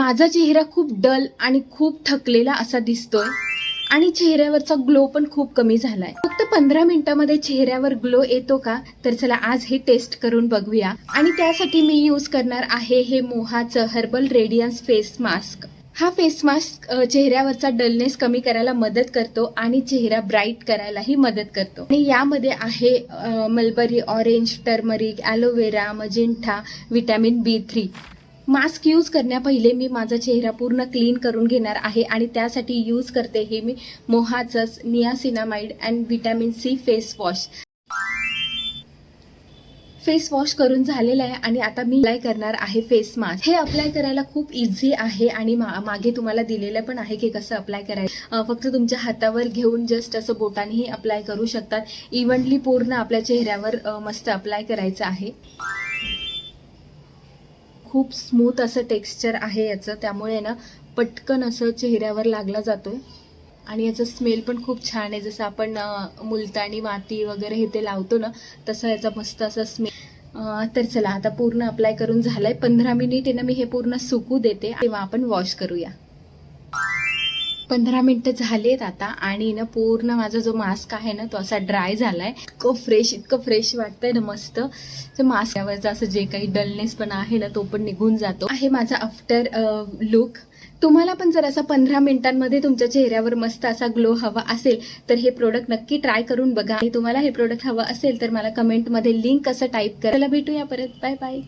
माझा चेहरा खूप डल आणि खूप थकलेला असा दिसतोय आणि चेहऱ्यावरचा ग्लो पण खूप कमी झालाय. फक्त 15 मिनिटांमध्ये चेहऱ्यावर ग्लो येतो का? तर चला आज हे टेस्ट करून बघूया. आणि त्यासाठी मी यूज करणार आहे हे मोहाचं हर्बल रेडियन्स फेस मास्क. हा फेस मास्क चेहऱ्यावरचा डलनेस कमी करायला मदत करतो आणि चेहरा ब्राईट करायलाही मदत करतो. आणि यामध्ये आहे मलबरी ऑरेंज, टर्मरिक, ॲलोवेरा, मजिंठा, व्हिटॅमिन B3. मास्क यूज करण्यापहिले मी माझा चेहरा पूर्ण क्लीन करून घेणार आहे आणि त्यासाठी यूज करते हे मी मोहाचं niacinamide and vitamin C face wash. Face wash करून झालेला आहे आणि आता मी अप्लाय करणार आहे फेस मास्क. हे अप्लाय करायला खूप इझी आहे आणि मागे तुम्हाला दिलेलं पण आहे की कसं अप्लाय करायचं. फक्त तुमच्या हातावर घेऊन जस्ट असं बोटानेही अप्लाय करू शकतात. इव्हनली पूर्ण आपल्या चेहऱ्यावर मस्त अप्लाय करायचं आहे. खूप स्मूथ असं टेक्स्चर आहे याचं, त्यामुळे ना पटकन असं चेहऱ्यावर लागला जातोय आणि याचा स्मेल पण खूप छान आहे. जसं आपण मुलतानी माती वगैरे हे ते लावतो ना, तसं याचा मस्त असा स्मेल. तर चला आता पूर्ण अप्लाय करून झालंय. 15 मिनिट आहे ना मी हे पूर्ण सुकू देते, तेव्हा आपण वॉश करूया. 15 मिनिटं झालेत आता आणि ना पूर्ण माझा जो मास्क आहे ना तो असा ड्राय झालाय. इतकं फ्रेश वाटतंय ना मस्त. तर मास्कवरचं असं जे काही डलनेस पण आहे ना तो पण निघून जातो. आहे माझा आफ्टर लुक. तुम्हाला पण जर असा 15 मिनिटांमध्ये तुमच्या चेहऱ्यावर मस्त असा ग्लो हवा असेल तर हे प्रोडक्ट नक्की ट्राय करून बघा. आणि तुम्हाला हे प्रोडक्ट हवं असेल तर मला कमेंटमध्ये लिंक कसं टाईप करायला. भेटूया परत. Bye bye.